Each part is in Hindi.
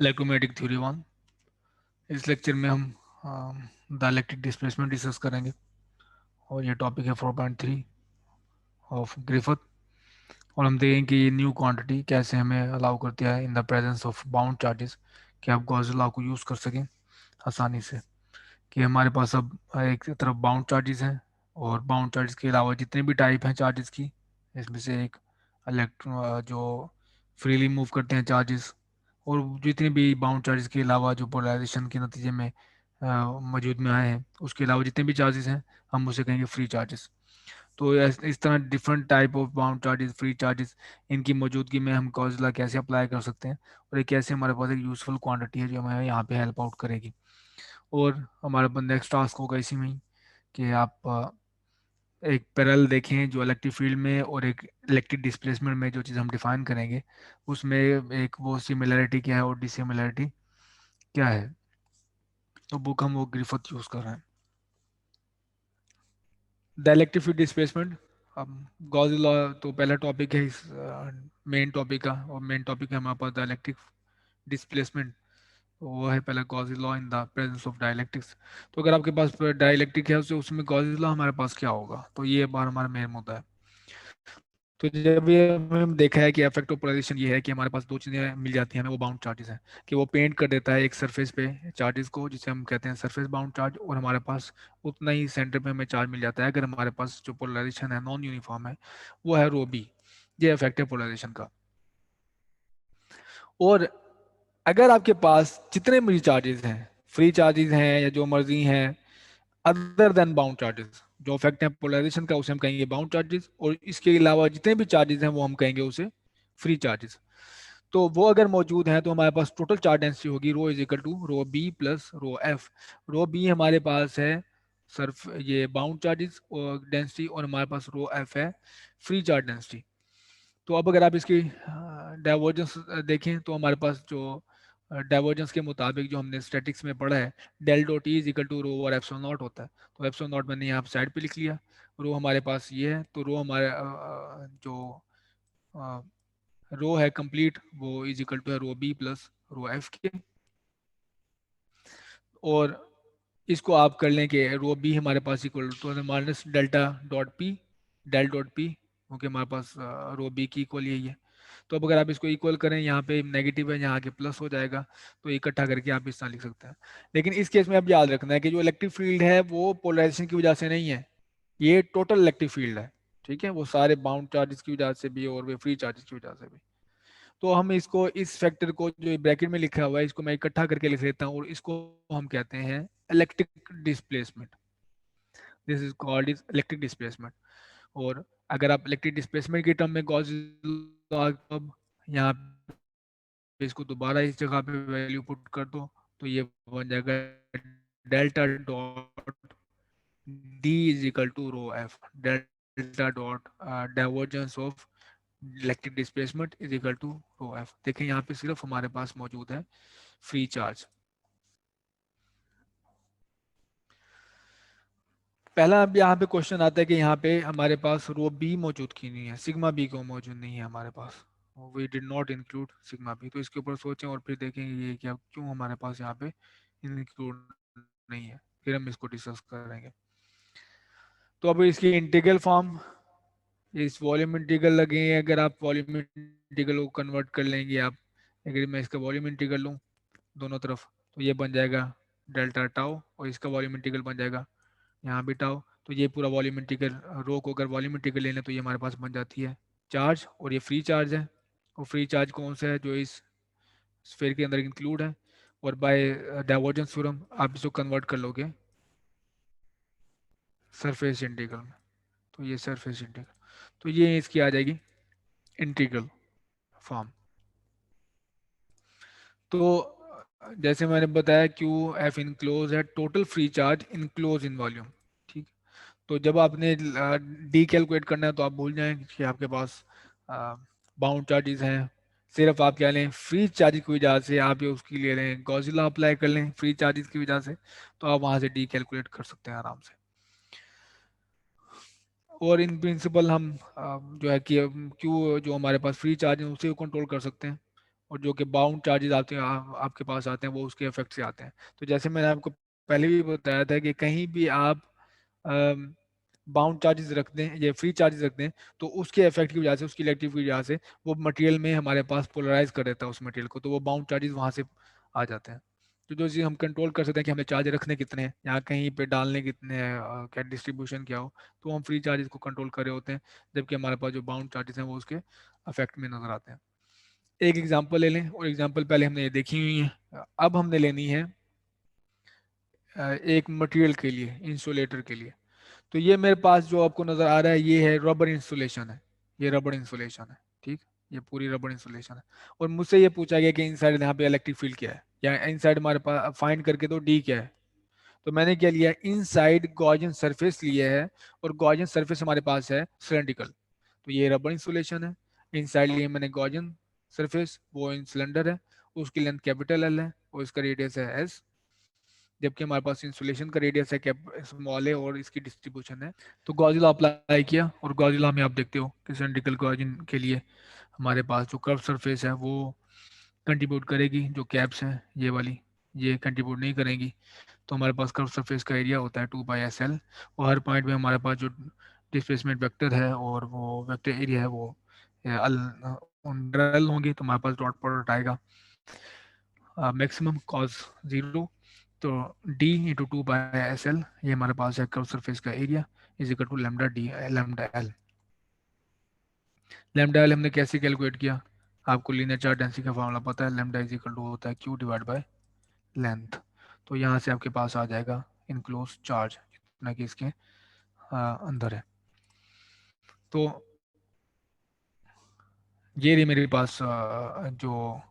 Electromagnetic theory one. इस लेक्चर में हम डाइलेक्ट्रिक डिस्प्लेसमेंट डिस्कस करेंगे और ये टॉपिक है 4.3 ऑफ ग्रिफिथ। और हम देखेंगे कि न्यू क्वांटिटी कैसे हमें अलाउ करती है in the presence of bound charges कि आप गॉस लॉ को यूज़ कर सकें आसानी से। कि हमारे पास अब एक तरफ बाउंड चार्जेस हैं और बाउंड चार्जेस के अलावा जितने भी टाइप हैं चार्जेस की, इसमें से एक इलेक्ट्रो जो फ्रीली मूव करते हैं चार्जेस, और जितने भी बाउंड चार्जेस के अलावा जो पोलराइजेशन के नतीजे में मौजूद में आए हैं उसके अलावा जितने भी चार्जेस हैं हम उसे कहेंगे फ्री चार्जेस। तो इस तरह different type of bound charges, free charges, इनकी मौजूदगी में हम कॉजला कैसे अप्लाई कर सकते हैं और ये कैसे हमारे पास एक यूज़फुल क्वांटिटी है जो हमें यहाँ पे हेल्प आउट करेगी। और हमारा नेक्स्ट टास्क होगा इसी में ही कि आप एक पैरेलल देखें जो इलेक्ट्रिक फील्ड में और एक इलेक्ट्रिक डिस्प्लेसमेंट में जो चीज़ हम डिफाइन करेंगे उसमें एक वो सिमिलरिटी क्या है और डिसिमिलरिटी क्या है। तो बुक हम वो ग्रिफिथ यूज़ कर रहे हैं। The electric field displacement. अब गॉस लॉ तो पहला टॉपिक है इस मेन टॉपिक का, और मेन टॉपिक है हमारे पास द इलेक्ट्रिक डिस्प्लेसमेंट। तो वो है पहला Gauss law in the presence of dielectrics. तो अगर आपके पास डाइलेक्ट्रिक है तो उसमें गॉस लॉ हमारे पास क्या होगा, तो ये बार हमारा मेन मुद्दा है। तो जब ये हमने देखा है कि इफेक्ट ऑफ पोलराइजेशन ये है कि हमारे पास दो चीज़ें मिल जाती हैं हमें, वो बाउंड चार्जेस हैं कि वो पेंट कर देता है एक सरफेस पे चार्जेस को जिसे हम कहते हैं सरफेस बाउंड चार्ज, और हमारे पास उतना ही सेंटर पे हमें चार्ज मिल जाता है अगर हमारे पास जो पोलराइजेशन है नॉन यूनिफॉर्म है वो है रो बी। ये इफेक्ट है पोलराइजेशन का। और अगर आपके पास जितने भी चार्जेस हैं, फ्री चार्जेस हैं या जो मर्जी हैं, अदर देन बाउंड चार्जेस, जो इफेक्ट है पोलराइजेशन का उसे हम कहेंगे बाउंड चार्जेस, और इसके अलावा जितने भी चार्जेस हैं वो हम कहेंगे उसे फ्री चार्जेस। तो वो अगर मौजूद हैं तो हमारे पास टोटल चार्ज डेंसिटी होगी rho is equal to rho B plus rho F. Rho B हमारे पास है सर्फ ये बाउंड चार्जेस और डेंसिटी, और हमारे पास रो एफ है फ्री चार्ज डेंसिटी। तो अब अगर आप इसकी डाइवर्जेंस देखें तो हमारे पास जो डाइवर्जेंस के मुताबिक जो हमने स्टैटिक्स में पढ़ा है, del dot E is equal to rho और एप्सिलॉन नॉट होता है। तो एप्सिलॉन नॉट मैंने यहाँ साइड पे लिख लिया। रो हमारे पास ये है, तो रो हमारे जो रो है कंप्लीट वो इज इक्वल टू है रो बी प्लस रो एफ के। और इसको आप कर लें कि रो बी हमारे पास equal to minus delta dot P, del dot P, क्योंकि हमारे पास रो बी की इक्वल यही है। तो अब अगर आप इसको इक्वल करें, यहाँ पे नेगेटिव है यहाँ आके प्लस हो जाएगा, तो इकट्ठा करके आप इस तरह लिख सकते हैं। लेकिन इस केस में अब याद रखना है कि जो इलेक्ट्रिक फील्ड है वो पोलराइजेशन की वजह से नहीं है, ये टोटल इलेक्ट्रिक फील्ड है। ठीक है, वो सारे बाउंड चार्जेस की वजह से भी और वे फ्री चार्जेस की वजह से भी। तो हम इसको इस फैक्टर को जो ब्रैकेट में लिखा हुआ है इसको मैं इकट्ठा करके लिख लेता हूँ और इसको हम कहते हैं electric displacement. This is called is electric displacement. और अगर आप इलेक्ट्रिक डिस्प्लेसमेंट के टर्म में गॉस लॉ अब यहाँ पे इसको दोबारा इस जगह पे वैल्यू पुट कर दो, तो ये बन जाएगा delta dot D is equal to rho F. Delta dot divergence of electric displacement is equal to rho F. देखें यहाँ पे सिर्फ हमारे पास मौजूद है फ्री चार्ज। पहला अब यहाँ पे क्वेश्चन आता है कि यहाँ पे हमारे पास रो बी मौजूद क्यों नहीं है, सिग्मा बी क्यों मौजूद नहीं है हमारे पास। We did not include sigma B. तो इसके ऊपर सोचें और फिर देखेंगे ये क्या क्यों हमारे पास यहाँ पे इंक्लूड नहीं है, फिर हम इसको डिस्कस करेंगे। तो अब इसकी इंटीग्रल फॉर्म, इस वॉल्यूम इंटीग्रल लगे, अगर आप वॉल्यूम इंटीग्रल को कन्वर्ट कर लेंगे आप, अगर मैं इसका वॉल्यूम इंटीग्रल लूँ दोनों तरफ, तो ये बन जाएगा डेल्टा टाउ, और इसका वॉल्यूम इंटीग्रल बन जाएगा यहाँ भी टाउ। तो ये पूरा वॉल्यूम इंटीग्रल, रो को अगर वॉल्यूम इंटीग्रल ले लें तो ये हमारे पास बन जाती है चार्ज, और ये फ्री चार्ज है। और फ्री चार्ज कौन सा है जो इस स्फीयर के अंदर इंक्लूड है, और बाय डाइवर्जेंस थ्योरम आप इसको कन्वर्ट कर लोगे सरफेस इंटीग्रल में। तो ये सरफेस इंटीग्रल, तो ये इसकी आ जाएगी इंटीग्रल फॉर्म। तो जैसे मैंने बताया क्यू एफ इनक्लोज है total free charge enclose in volume. ठीक। तो जब आपने डी कैलकुलेट करना है तो आप भूल जाएं कि आपके पास बाउंड चार्जेस हैं, सिर्फ आप क्या लें फ्री चार्ज की वजह से आप ये उसकी ले लें गॉजिला अप्लाई कर लें फ्री चार्जेस की वजह से, तो आप वहाँ से डी कैलकुलेट कर सकते हैं आराम से। और इन प्रिंसिपल हम जो है कि क्यू जो हमारे पास फ्री चार्ज है उसे कंट्रोल कर सकते हैं, और जो कि बाउंड चार्जेस आते हैं आपके पास आते हैं वो उसके इफेक्ट से आते हैं। तो जैसे मैंने आपको पहले भी बताया था कि कहीं भी आप बाउंड चार्जेस रख दें या फ्री चार्जेस रख दें तो उसके इफेक्ट की वजह से, उसकी इलेक्ट्रिक की वजह से वो मटेरियल में हमारे पास पोलराइज कर देता है उस मटेरियल को, तो वो बाउंड चार्जेस वहाँ से आ जाते हैं। तो जो चीज़ हम कंट्रोल कर सकते हैं कि हमें चार्ज रखने कितने हैं, यहाँ कहीं पे डालने कितने हैं, क्या डिस्ट्रीब्यूशन क्या हो, तो हम फ्री चार्जेस को कंट्रोल कर रहे होते हैं, जबकि हमारे पास जो बाउंड चार्जेस हैं वो उसके अफेक्ट में नजर आते हैं। एक एग्जांपल ले लें, और एग्जांपल पहले हमने ये देखी हुई है, अब हमने लेनी है एक मटेरियल के लिए, इंसुलेटर के लिए। तो ये मेरे पास जो आपको नजर आ रहा है ये है रबर इंसुलेशन है, ये रबर इंसुलेशन है, ठीक। ये पूरी रबर इंसुलेशन है, और मुझसे ये पूछा गया कि इनसाइड यहाँ पे इलेक्ट्रिक फील्ड क्या है, या इनसाइड हमारे पास फाइंड करके तो डी क्या है। तो मैंने क्या लिया, इनसाइड गॉसियन सरफेस लिया है, और गॉसियन सरफेस हमारे पास है सिलेंड्रिकल, तो ये रबर इंसुलेशन है। इनसाइड लिए मैंने गॉसियन सरफेस, वो इन सिलेंडर है, उसकी लेंथ कैपिटल एल है और इसका रेडियस है एस, जबकि हमारे पास इंसुलेशन का रेडियस है कैप स्मॉल है और इसकी डिस्ट्रीब्यूशन है। तो गॉजिला अप्लाई किया, और गॉजिला में आप देखते हो कि सिलेंड्रिकल गॉजिन के लिए हमारे पास जो कर्व सरफेस है वो कंट्रीब्यूट करेगी, जो कैप्स हैं ये वाली ये कंट्रीब्यूट नहीं करेंगी। तो हमारे पास कर्व सरफेस का एरिया होता है 2 π s l, और हर पॉइंट में हमारे पास जो डिस्प्लेसमेंट वेक्टर है और वो वेक्टर एरिया है वो अल एल होंगे, तो हमारे पास डॉट प्रोडक्ट आएगा मैक्सिमम कॉस जीरो। तो d इंटू 2 π s l, ये हमारे पास है कर्व सरफेस का area, is equal to lambda D lambda L. Lambda L हमने कैसे कैलकुलेट किया, आपको लीनियर चार्ज डेंसिटी का फॉर्मूला पता है, लेमडा इज इक्वल टू होता है q डिवाइड बाय लेंथ। तो यहाँ से आपके पास आ जाएगा इनक्लोज चार्ज जितना कि इसके अंदर है। तो ये रही मेरे पास जो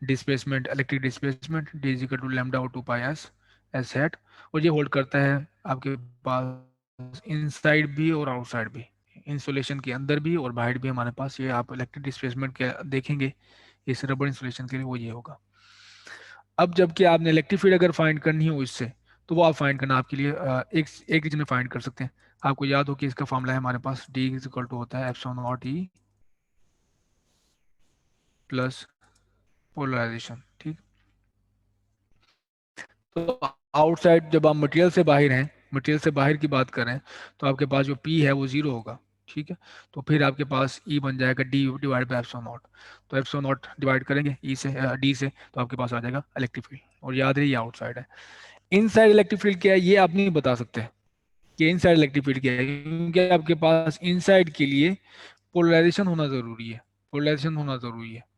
displacement, electric displacement D is equal to lambda और 2 π s हैट, और ये होल्ड करता है आपके पास इनसाइड भी और आउटसाइड भी, इंसुलेशन के अंदर भी और बाहर भी हमारे पास। ये आप इलेक्ट्रिक डिस्प्लेसमेंट के देखेंगे इस रबर इंसुलेशन के लिए वो ये होगा। अब जबकि आपने इलेक्ट्रिक फील्ड अगर फाइंड करनी हो इससे, तो वो आप फाइंड करना आपके लिए एक रीजन में फाइंड कर सकते हैं। आपको याद हो कि इसका फॉर्मूला है हमारे पास, डी इज इक्वल टू होता है epsilon naught E plus polarisation, ठीक। तो आउटसाइड जब आप मटेरियल से बाहर हैं, मटेरियल से बाहर की बात करें, तो आपके पास जो पी है वो जीरो होगा, ठीक है। तो फिर आपके पास ई बन जाएगा D divide by epsilon not. तो एप्सिलॉन नॉट डिवाइड करेंगे ई से डी से, तो आपके पास आ जाएगा इलेक्ट्रिक फील्ड। और याद रही ये आउटसाइड है। इनसाइड इलेक्ट्रिक फील्ड क्या है ये आप नहीं बता सकते कि इनसाइड इलेक्ट्रिक फील्ड क्या है, क्योंकि आपके पास इनसाइड के लिए पोलराइजेशन होना जरूरी है, पोलराइजेशन होना जरूरी है।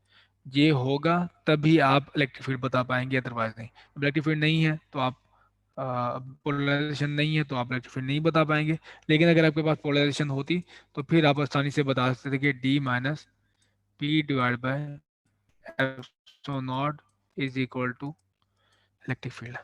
ये होगा तभी आप इलेक्ट्रिक फील्ड बता पाएंगे, अदरवाइज नहीं। इलेक्ट्रिक फील्ड नहीं है तो आप पोलराइजेशन नहीं है तो आप इलेक्ट्रिक फील्ड नहीं बता पाएंगे। लेकिन अगर आपके पास पोलराइजेशन होती तो फिर आप आसानी से बता सकते थे कि D minus P divide by epsilon naught is equal to electric field.